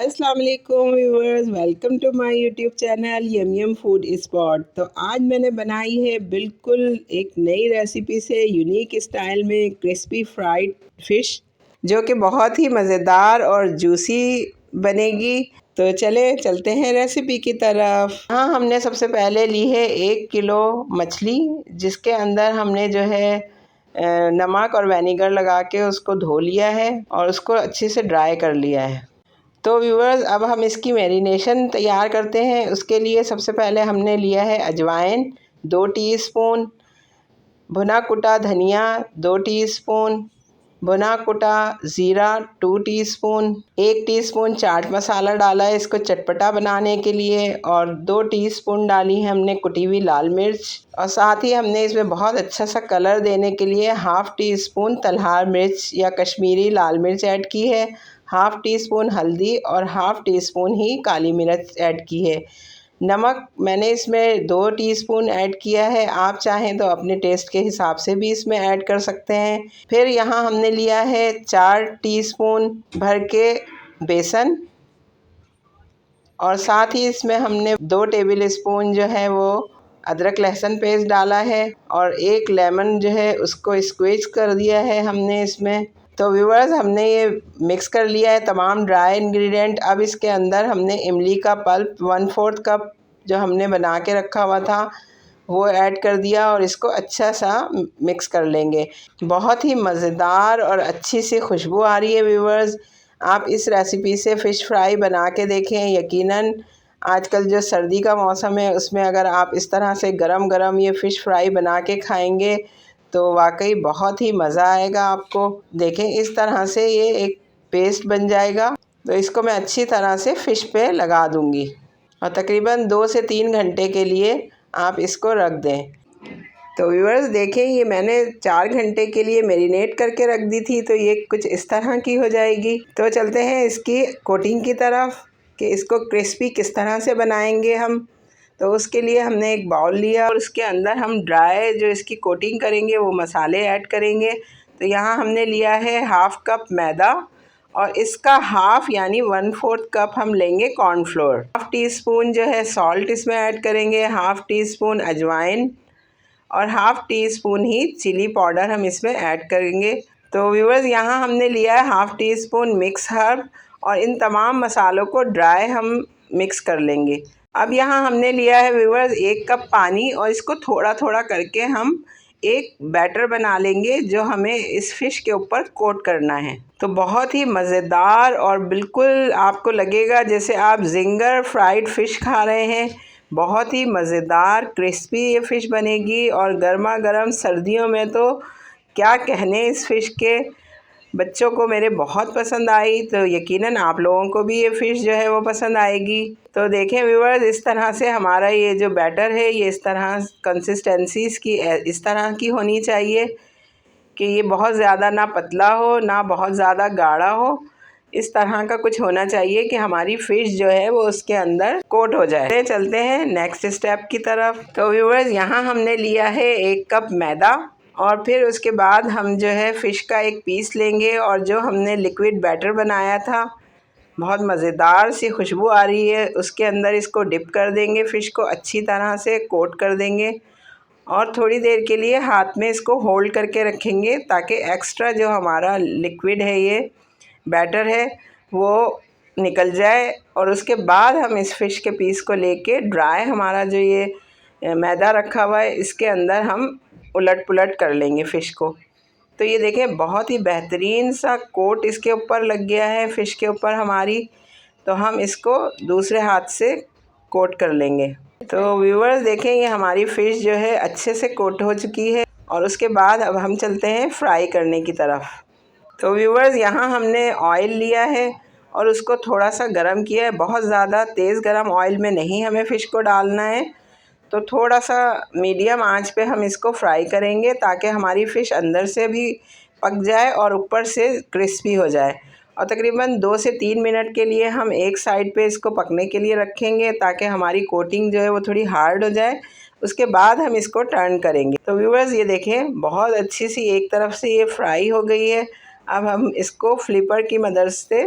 अस्सलाम वालेकुम viewers, welcome to my YouTube channel yum yum food spot. तो आज मैंने बनाई है बिल्कुल एक नई रेसिपी से यूनिक स्टाइल में क्रिस्पी फ्राइड फ़िश, जो कि बहुत ही मज़ेदार और जूसी बनेगी। तो चलते हैं रेसिपी की तरफ। हाँ, हमने सबसे पहले ली है 1 किलो मछली, जिसके अंदर हमने जो है नमक और विनेगर लगा के उसको धो लिया है और उसको अच्छे से ड्राई कर लिया है। तो व्यूअर्स, अब हम इसकी मैरिनेशन तैयार करते हैं। उसके लिए सबसे पहले हमने लिया है अजवाइन 2 टीस्पून, भुना कुटा धनिया 2 टीस्पून, भुना कुटा ज़ीरा 2 टीस्पून, 1 टीस्पून चाट मसाला डाला है इसको चटपटा बनाने के लिए, और 2 टीस्पून डाली है हमने कुटी हुई लाल मिर्च, और साथ ही हमने इसमें बहुत अच्छा सा कलर देने के लिए हाफ़ टी स्पून तलहार मिर्च या कश्मीरी लाल मिर्च ऐड की है, हाफ़ टी स्पून हल्दी और हाफ़ टी स्पून ही काली मिर्च ऐड की है। नमक मैंने इसमें 2 टीस्पून ऐड किया है, आप चाहें तो अपने टेस्ट के हिसाब से भी इसमें ऐड कर सकते हैं। फिर यहाँ हमने लिया है 4 टीस्पून भर के बेसन, और साथ ही इसमें हमने 2 टेबल स्पून जो है वो अदरक लहसुन पेस्ट डाला है, और 1 लेमन जो है उसको स्क्वीज कर दिया है हमने इसमें। तो व्यूअर्स, हमने ये मिक्स कर लिया है तमाम ड्राई इंग्रेडिएंट। अब इसके अंदर हमने इमली का पल्प 1/4 कप जो हमने बना के रखा हुआ था वो ऐड कर दिया, और इसको अच्छा सा मिक्स कर लेंगे। बहुत ही मज़ेदार और अच्छी सी खुशबू आ रही है व्यूअर्स। आप इस रेसिपी से फ़िश फ्राई बना के देखें। यकीनन आजकल जो सर्दी का मौसम है उसमें अगर आप इस तरह से गरम गरम ये फ़िश फ्राई बना के खाएंगे तो वाकई बहुत ही मज़ा आएगा आपको। देखें, इस तरह से ये एक पेस्ट बन जाएगा। तो इसको मैं अच्छी तरह से फ़िश पे लगा दूंगी, और तकरीबन 2 से 3 घंटे के लिए आप इसको रख दें। तो व्यूअर्स देखें, ये मैंने 4 घंटे के लिए मैरिनेट करके रख दी थी, तो ये कुछ इस तरह की हो जाएगी। तो चलते हैं इसकी कोटिंग की तरफ कि इसको क्रिस्पी किस तरह से बनाएंगे हम। तो उसके लिए हमने एक बाउल लिया और उसके अंदर हम ड्राई जो इसकी कोटिंग करेंगे वो मसाले ऐड करेंगे। तो यहाँ हमने लिया है हाफ़ कप मैदा, और इसका हाफ़ यानी 1/4 कप हम लेंगे कॉर्नफ्लोर। हाफ़ टी स्पून जो है सॉल्ट इसमें ऐड करेंगे, हाफ़ टी स्पून अजवाइन, और हाफ़ टी स्पून ही चिली पाउडर हम इसमें ऐड करेंगे। तो व्यूअर्स, यहाँ हमने लिया है half tea spoon mix herb, और इन तमाम मसालों को ड्राई हम मिक्स कर लेंगे। अब यहाँ हमने लिया है व्यूअर्स 1 कप पानी, और इसको थोड़ा थोड़ा करके हम एक बैटर बना लेंगे जो हमें इस फ़िश के ऊपर कोट करना है। तो बहुत ही मज़ेदार और बिल्कुल आपको लगेगा जैसे आप जिंगर फ्राइड फ़िश खा रहे हैं। बहुत ही मज़ेदार क्रिस्पी ये फ़िश बनेगी, और गर्मा गर्म सर्दियों में तो क्या कहने इस फ़िश के। बच्चों को मेरे बहुत पसंद आई, तो यकीनन आप लोगों को भी ये फ़िश जो है वो पसंद आएगी। तो देखें व्यूअर्स, इस तरह से हमारा ये जो बैटर है ये इस तरह कंसिस्टेंसी इसकी इस तरह की होनी चाहिए कि ये बहुत ज़्यादा ना पतला हो ना बहुत ज़्यादा गाढ़ा हो। इस तरह का कुछ होना चाहिए कि हमारी फ़िश जो है वो उसके अंदर कोट हो जाए। चलते हैं नेक्स्ट स्टेप की तरफ। तो व्यूअर्स, यहाँ हमने लिया है 1 कप मैदा, और फिर उसके बाद हम जो है फ़िश का एक पीस लेंगे, और जो हमने लिक्विड बैटर बनाया था बहुत मज़ेदार सी खुशबू आ रही है उसके अंदर इसको डिप कर देंगे। फ़िश को अच्छी तरह से कोट कर देंगे, और थोड़ी देर के लिए हाथ में इसको होल्ड करके रखेंगे ताकि एक्स्ट्रा जो हमारा लिक्विड है ये बैटर है वो निकल जाए। और उसके बाद हम इस फ़िश के पीस को लेके ड्राई हमारा जो ये मैदा रखा हुआ है इसके अंदर हम उलट पुलट कर लेंगे फ़िश को। तो ये देखें, बहुत ही बेहतरीन सा कोट इसके ऊपर लग गया है फ़िश के ऊपर हमारी। तो हम इसको दूसरे हाथ से कोट कर लेंगे। तो व्यूअर्स देखें, ये हमारी फ़िश जो है अच्छे से कोट हो चुकी है, और उसके बाद अब हम चलते हैं फ्राई करने की तरफ। तो व्यूअर्स, यहाँ हमने ऑयल लिया है और उसको थोड़ा सा गरम किया है। बहुत ज़्यादा तेज़ गरम ऑयल में नहीं हमें फ़िश को डालना है, तो थोड़ा सा मीडियम आंच पे हम इसको फ्राई करेंगे ताकि हमारी फ़िश अंदर से भी पक जाए और ऊपर से क्रिस्पी हो जाए। और तकरीबन 2 से 3 मिनट के लिए हम एक साइड पे इसको पकने के लिए रखेंगे ताकि हमारी कोटिंग जो है वो थोड़ी हार्ड हो जाए। उसके बाद हम इसको टर्न करेंगे। तो व्यूअर्स, ये देखें, बहुत अच्छी सी एक तरफ से ये फ्राई हो गई है। अब हम इसको फ्लिपर की मदद से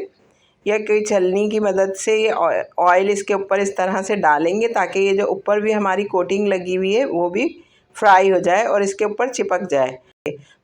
या कोई छलनी की मदद से ये ऑयल इसके ऊपर इस तरह से डालेंगे ताकि ये जो ऊपर भी हमारी कोटिंग लगी हुई है वो भी फ्राई हो जाए और इसके ऊपर चिपक जाए।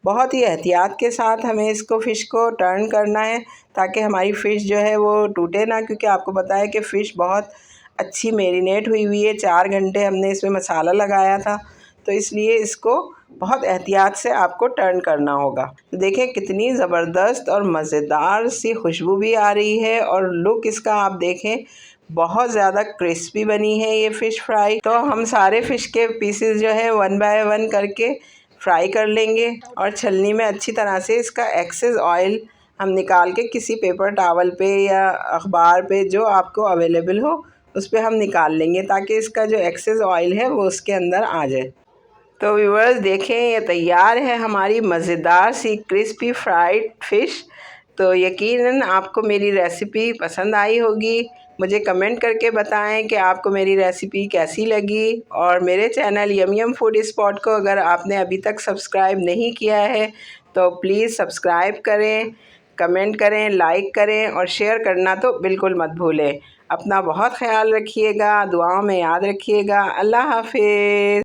बहुत ही एहतियात के साथ हमें इसको फ़िश को टर्न करना है ताकि हमारी फ़िश जो है वो टूटे ना, क्योंकि आपको पता है कि फ़िश बहुत अच्छी मैरिनेट हुई हुई है। 4 घंटे हमने इसमें मसाला लगाया था, तो इसलिए इसको बहुत एहतियात से आपको टर्न करना होगा। तो देखें कितनी ज़बरदस्त और मज़ेदार सी खुशबू भी आ रही है और लुक इसका आप देखें, बहुत ज़्यादा क्रिस्पी बनी है ये फ़िश फ्राई। तो हम सारे फ़िश के पीसेस जो है 1 बाय 1 करके फ्राई कर लेंगे और छलनी में अच्छी तरह से इसका एक्सेस ऑयल हम निकाल के किसी पेपर टॉवल पे या अखबार पे जो आपको अवेलेबल हो उस पे हम निकाल लेंगे ताकि इसका जो एक्सेस ऑयल है वो उसके अंदर आ जाए। तो व्यूअर्स देखें, ये तैयार है हमारी मज़ेदार सी क्रिस्पी फ्राइड फ़िश। तो यकीनन आपको मेरी रेसिपी पसंद आई होगी। मुझे कमेंट करके बताएं कि आपको मेरी रेसिपी कैसी लगी, और मेरे channel yum yum food spot को अगर आपने अभी तक सब्सक्राइब नहीं किया है तो प्लीज़ सब्सक्राइब करें, कमेंट करें, लाइक करें और शेयर करना तो बिल्कुल मत भूलें। अपना बहुत ख्याल रखिएगा, दुआओं में याद रखिएगा। अल्लाह हाफ़िज़।